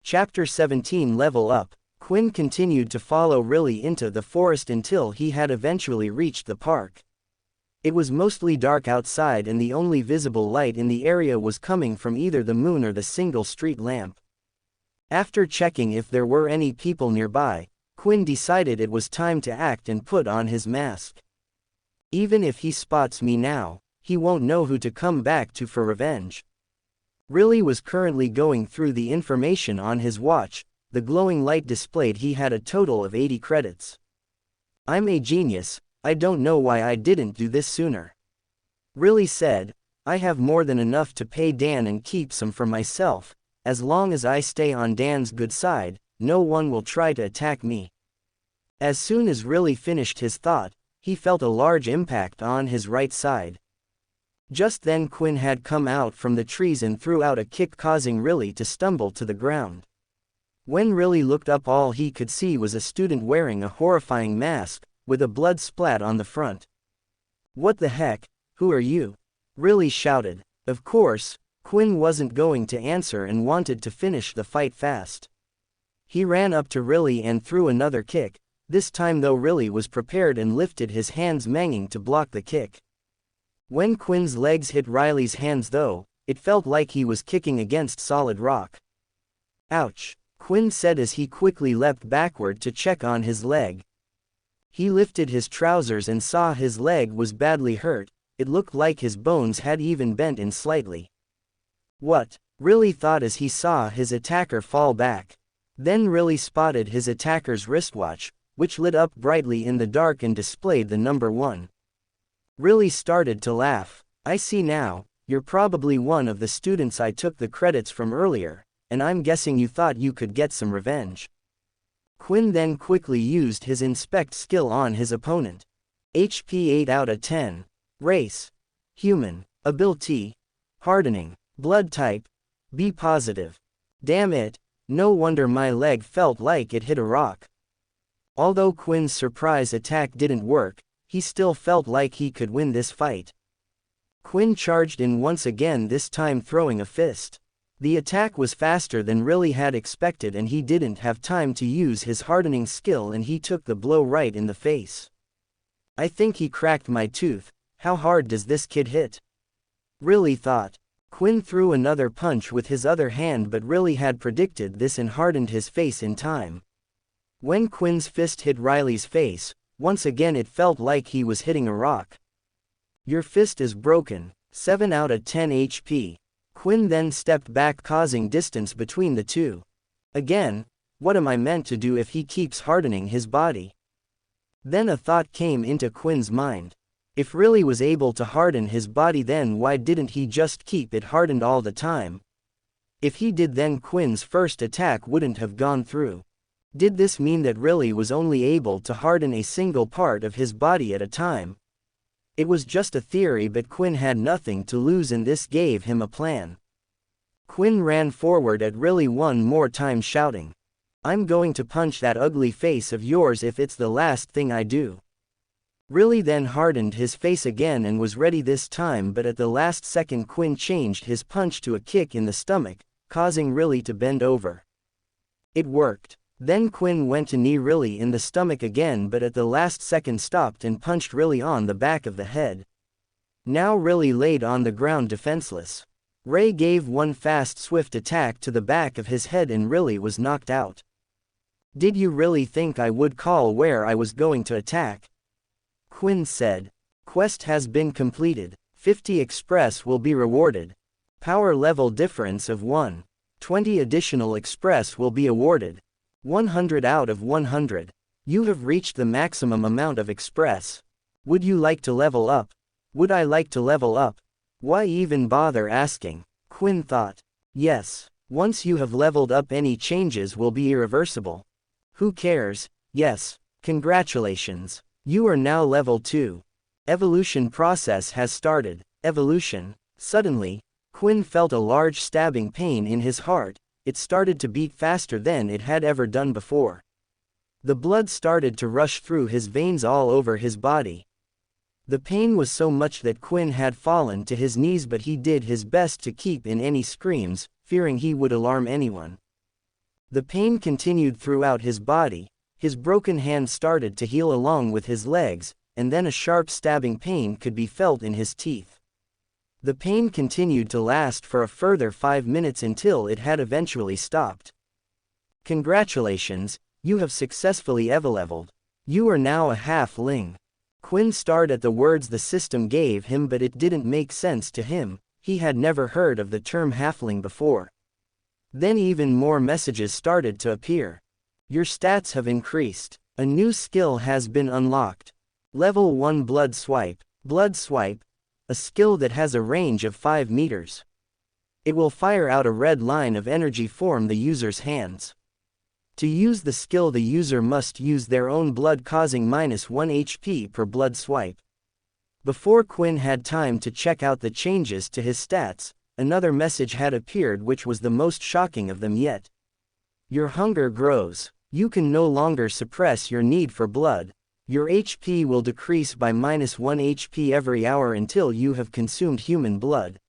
Chapter 17 Level Up. Quinn continued to follow Riley into the forest until he had eventually reached the park. It was mostly dark outside and the only visible light in the area was coming from either the moon or the single street lamp. After checking if there were any people nearby, Quinn decided it was time to act and put on his mask. Even if he spots me now, he won't know who to come back to for revenge. Riley was currently going through the information on his watch. The glowing light displayed he had a total of 80 credits. I'm a genius, I don't know why I didn't do this sooner. Riley said, I have more than enough to pay Dan and keep some for myself. As long as I stay on Dan's good side, no one will try to attack me. As soon as Riley finished his thought, he felt a large impact on his right side. Just then Quinn had come out from the trees and threw out a kick causing Riley to stumble to the ground. When Riley looked up, all he could see was a student wearing a horrifying mask, with a blood splat on the front. What the heck, who are you? Riley shouted. Of course, Quinn wasn't going to answer and wanted to finish the fight fast. He ran up to Riley and threw another kick, this time though Riley was prepared and lifted his hands manging to block the kick. When Quinn's legs hit Riley's hands though, it felt like he was kicking against solid rock. Ouch, Quinn said as he quickly leapt backward to check on his leg. He lifted his trousers and saw his leg was badly hurt, it looked like his bones had even bent in slightly. What? Riley thought as he saw his attacker fall back. Then Riley spotted his attacker's wristwatch, which lit up brightly in the dark and displayed the number 1. Riley started to laugh. I see now, you're probably one of the students I took the credits from earlier, and I'm guessing you thought you could get some revenge. Quinn then quickly used his inspect skill on his opponent. HP 8 out of 10. Race. Human. Ability. Hardening. Blood type. B positive. Damn it, no wonder my leg felt like it hit a rock. Although Quinn's surprise attack didn't work, he still felt like he could win this fight. Quinn charged in once again, this time throwing a fist. The attack was faster than Riley had expected and he didn't have time to use his hardening skill and he took the blow right in the face. I think he cracked my tooth, how hard does this kid hit? Riley thought. Quinn threw another punch with his other hand but Riley had predicted this and hardened his face in time. When Quinn's fist hit Riley's face, once again it felt like he was hitting a rock. Your fist is broken, 7 out of 10 HP. Quinn then stepped back causing distance between the two. Again, what am I meant to do if he keeps hardening his body? Then a thought came into Quinn's mind. If Riley was able to harden his body then why didn't he just keep it hardened all the time? If he did then Quinn's first attack wouldn't have gone through. Did this mean that Riley was only able to harden a single part of his body at a time? It was just a theory but Quinn had nothing to lose and this gave him a plan. Quinn ran forward at Riley one more time shouting, I'm going to punch that ugly face of yours if it's the last thing I do. Riley then hardened his face again and was ready this time but at the last second Quinn changed his punch to a kick in the stomach, causing Riley to bend over. It worked. Then Quinn went to knee Riley in the stomach again but at the last second stopped and punched Riley on the back of the head. Now Riley laid on the ground defenseless. Ray gave one fast swift attack to the back of his head and Riley was knocked out. Did you really think I would call where I was going to attack? Quinn said. Quest has been completed. 50 express will be rewarded. Power level difference of 1. 20 additional express will be awarded. 100 out of 100. You have reached the maximum amount of express. Would you like to level up? Would I like to level up? Why even bother asking? Quinn thought. Yes. Once you have leveled up any changes will be irreversible. Who cares? Yes. Congratulations. You are now level 2. Evolution process has started. Evolution. Suddenly, Quinn felt a large stabbing pain in his heart. It started to beat faster than it had ever done before. The blood started to rush through his veins all over his body. The pain was so much that Quinn had fallen to his knees but he did his best to keep in any screams, fearing he would alarm anyone. The pain continued throughout his body, his broken hand started to heal along with his legs, and then a sharp stabbing pain could be felt in his teeth. The pain continued to last for a further 5 minutes until it had eventually stopped. Congratulations, you have successfully evoleveled. You are now a halfling. Quinn stared at the words the system gave him, but it didn't make sense to him. He had never heard of the term halfling before. Then even more messages started to appear. Your stats have increased. A new skill has been unlocked. Level 1 Blood Swipe. Blood Swipe, a skill that has a range of 5 meters. It will fire out a red line of energy from the user's hands. To use the skill, the user must use their own blood, causing -1 HP per blood swipe. Before Quinn had time to check out the changes to his stats, another message had appeared, which was the most shocking of them yet. Your hunger grows. You can no longer suppress your need for blood. Your HP will decrease by -1 HP every hour until you have consumed human blood.